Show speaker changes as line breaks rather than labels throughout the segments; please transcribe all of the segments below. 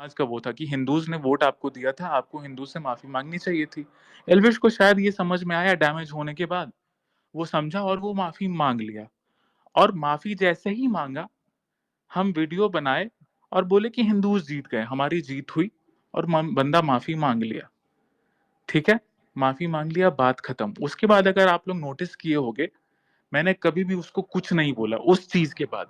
आज का वो था कि हिंदूज ने वोट आपको दिया था, आपको हिंदू से माफी मांगनी चाहिए थी। एल्विश को शायद ये समझ में आया डैमेज होने के बाद, वो समझा और वो माफी मांग लिया। और माफी जैसे ही मांगा, हम वीडियो बनाए और बोले कि हिंदूज जीत गए, हमारी जीत हुई। और बंदा माफी मांग लिया, ठीक है, माफी मांग लिया, बात खत्म। उसके बाद अगर आप लोग नोटिस किए होंगे, मैंने कभी भी उसको कुछ नहीं बोला उस चीज के बाद,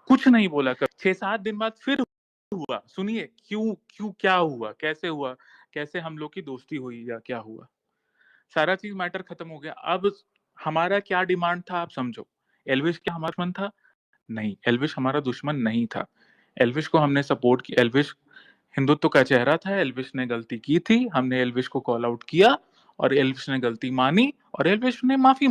कुछ नहीं बोला। कभी 6-7 दिन बाद फिर हुआ, सुनिए क्यों क्यों क्या हुआ, कैसे हुआ, कैसे हम लोग की दोस्ती हुई या क्या हुआ, सारा चीज मैटर खत्म हो गया। अब हमारा क्या डिमांड था आप समझो। एल्विश क्या हमारा दुश्मन था? नहीं, एल्विश हमारा दुश्मन नहीं था। एल्विश को हमने सपोर्ट किया। एल्विश हिंदुत्व का चेहरा था। एल्विश ने गलती की थी, हमने एल्विश को कॉल आउट किया और एल्विश ने गलती मानी और एल्विश ने माफी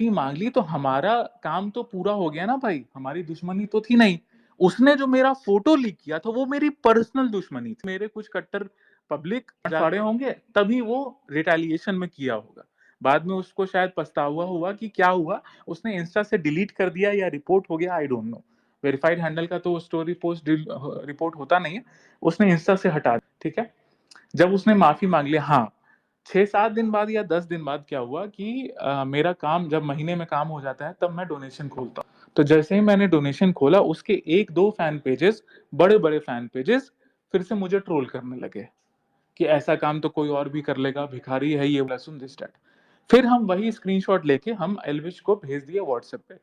मांग ली। तो हमारा काम तो पूरा हो गया ना भाई, हमारी दुश्मनी तो थी नहीं। उसने जो मेरा फोटो लीक किया था वो मेरी पर्सनल दुश्मनी थी। मेरे कुछ कट्टर पब्लिक फाड़े होंगे तभी वो रिटेलिएशन में किया होगा। बाद में उसको शायद पछतावा हुआ कि क्या हुआ, उसने इंस्टा से डिलीट कर दिया या रिपोर्ट हो गया, I don't know. Verified handle का तो स्टोरी पोस्ट रिपोर्ट होता नहीं है, उसने इंस्टा से हटा दिया, ठीक है। जब उसने माफी मांग ली, हाँ, 6-7 दिन बाद या 10 दिन बाद क्या हुआ कि मेरा काम जब महीने में काम हो जाता है तब मैं डोनेशन खोलता हूँ। तो जैसे ही मैंने डोनेशन खोला, उसके 1-2 फैन पेजेस, बड़े बड़े फैन पेजेस, फिर से मुझे ट्रोल करने लगे कि ऐसा काम तो कोई और भी कर लेगा, भिखारी है ये, सुन दिस डैट। फिर हम वही स्क्रीनशॉट लेके हम एल्विश को भेज दिए व्हाट्सएप पे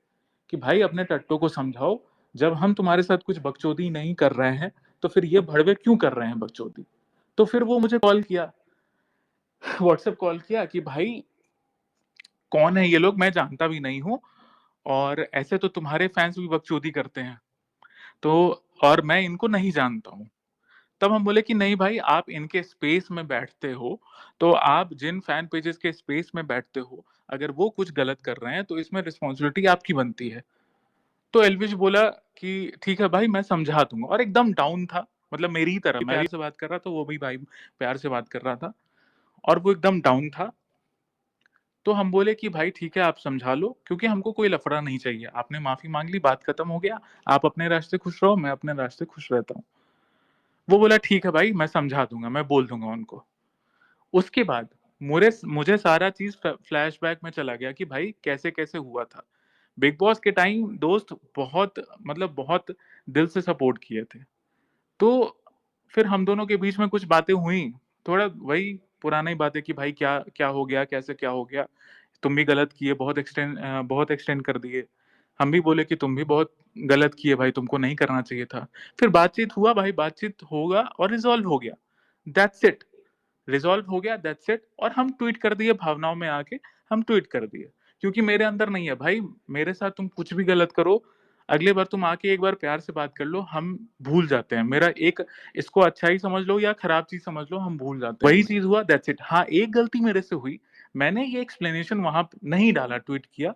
कि भाई अपने टट्टो को समझाओ, जब हम तुम्हारे साथ कुछ बकचोदी नहीं कर रहे हैं तो फिर ये भड़वे क्यों कर रहे हैं बकचोदी। तो फिर वो मुझे कॉल किया, व्हाट्सएप कॉल किया कि भाई कौन है ये लोग, मैं जानता भी नहीं हूँ, और ऐसे तो तुम्हारे फैंस भी बकचोदी करते हैं, तो और मैं इनको नहीं जानता हूँ। तब हम बोले कि नहीं भाई, आप इनके स्पेस में बैठते हो, तो आप जिन फैन पेजेस के स्पेस में बैठते हो, अगर वो कुछ गलत कर रहे हैं तो इसमें रिस्पॉन्सिबिलिटी आपकी बनती है। तो एल्विश बोला कि ठीक है भाई, मैं समझा दूंगा, और एकदम डाउन था, मतलब मेरी ही तरह, मैं प्यार से बात कर रहा था, वो भी भाई प्यार से बात कर रहा था, और वो एकदम डाउन था। तो हम बोले कि भाई ठीक है, आप समझा लो, क्योंकि हमको कोई लफड़ा नहीं चाहिए, आपने माफी मांग ली, बात खत्म हो गया, आप अपने रास्ते खुश रहो, मैं अपने रास्ते खुश रहता हूँ। वो बोला ठीक है भाई, मैं समझा दूंगा, मैं बोल दूंगा उनको। उसके बाद मुझे मुझे सारा चीज फ्लैशबैक में चला गया कि भाई कैसे कैसे हुआ था। बिग बॉस के टाइम दोस्त बहुत, मतलब बहुत दिल से सपोर्ट किए थे। तो फिर हम दोनों के बीच में कुछ बातें हुई, थोड़ा वही पुरानी बातें कि भाई क्या क्या हो गया, कैसे क्या हो गया, तुम भी गलत किए, बहुत एक्सटेंड कर दिए। हम भी बोले कि तुम भी बहुत गलत किए भाई, तुमको नहीं करना चाहिए था। फिर बातचीत हुआ भाई, बातचीत होगा और रिजॉल्व हो गया, दैट्स इट। रिजॉल्व हो गया, दैट्स इट। और हम ट्वीट कर दिए, भावनाओं में आके हम ट्वीट कर दिए, क्योंकि मेरे अंदर नहीं है भाई, मेरे साथ तुम कुछ भी गलत करो, अगले बार तुम आके एक बार प्यार से बात कर लो, हम भूल जाते हैं। मेरा एक, इसको अच्छा ही समझ लो या खराब चीज समझ लो, हम भूल जाते हैं। वही चीज हुआ, दैट्स इट। हाँ, एक गलती मेरे से हुई, मैंने ये एक्सप्लेनेशन वहां नहीं डाला, ट्वीट किया,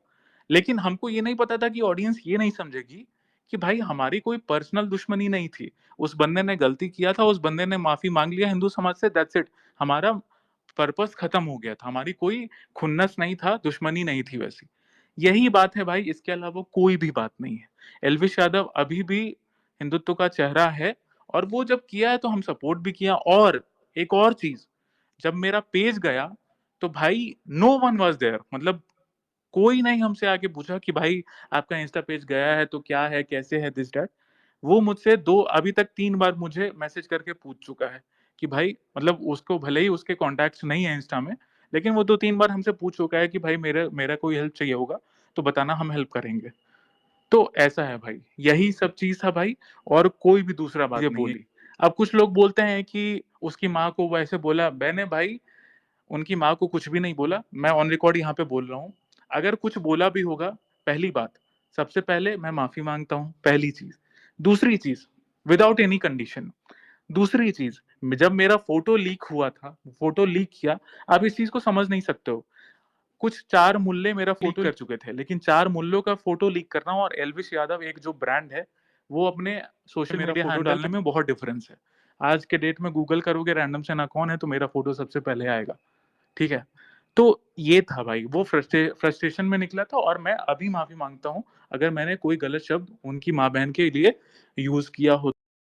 लेकिन हमको ये नहीं पता था कि ऑडियंस ये नहीं समझेगी कि भाई हमारी कोई पर्सनल दुश्मनी नहीं थी। उस बंदे ने गलती किया था, उस बंदे ने माफी मांग लिया हिंदू समाज से, दैट्स इट। हमारा पर्पस खत्म हो गया था, हमारी कोई खुन्नस नहीं था, दुश्मनी नहीं थी वैसी। यही बात है भाई, इसके अलावा कोई भी बात नहीं है। एल्विश यादव अभी भी हिंदुत्व का चेहरा है, और वो जब किया है तो हम सपोर्ट भी किया। और एक और चीज, जब मेरा पेज गया तो भाई नो वन वाज देयर, मतलब कोई नहीं हमसे आके पूछा कि भाई आपका इंस्टा पेज गया है तो क्या है, कैसे है, दिस डैट। वो मुझसे दो, अभी तक 3 बार मुझे मैसेज करके पूछ चुका है कि भाई, मतलब उसको भले ही उसके कॉन्टैक्ट्स नहीं है इंस्टा में, लेकिन वो 2-3 बार हमसे पूछ चुका है कि भाई मेरा मेरा कोई हेल्प चाहिए होगा तो बताना, हम हेल्प करेंगे। तो ऐसा है भाई, यही सब चीज था भाई, और कोई भी दूसरा बात नहीं बोली। अब कुछ लोग बोलते हैं कि उसकी माँ को वैसे बोला, मैंने भाई उनकी माँ को कुछ भी नहीं बोला, मैं ऑन रिकॉर्ड यहाँ पे बोल रहा हूँ। अगर कुछ बोला भी होगा, पहली बात, सबसे पहले मैं माफी मांगता हूँ, पहली चीज। दूसरी चीज, विदाउट एनी कंडीशन। दूसरी चीज, जब मेरा फोटो लीक हुआ था, फोटो लीक किया, आप इस चीज को समझ नहीं सकते हो। कुछ 4 मुल्ले मेरा फोटो कर चुके थे, लेकिन 4 मुल्लों का फोटो लीक करना और एल्विश यादव एक जो ब्रांड है, वो अपने सोशल मीडिया फोटो डालने में बहुत डिफरेंस है। आज के डेट में गूगल करोगे रैंडम से ना कौन है, तो मेरा फोटो सबसे पहले आएगा, ठीक है। तो ये था भाई, वो फ्रस्ट्रेशन में निकला था, और मैं अभी माफी मांगता हूँ अगर मैंने कोई गलत शब्द उनकी माँ बहन के लिए यूज किया हो।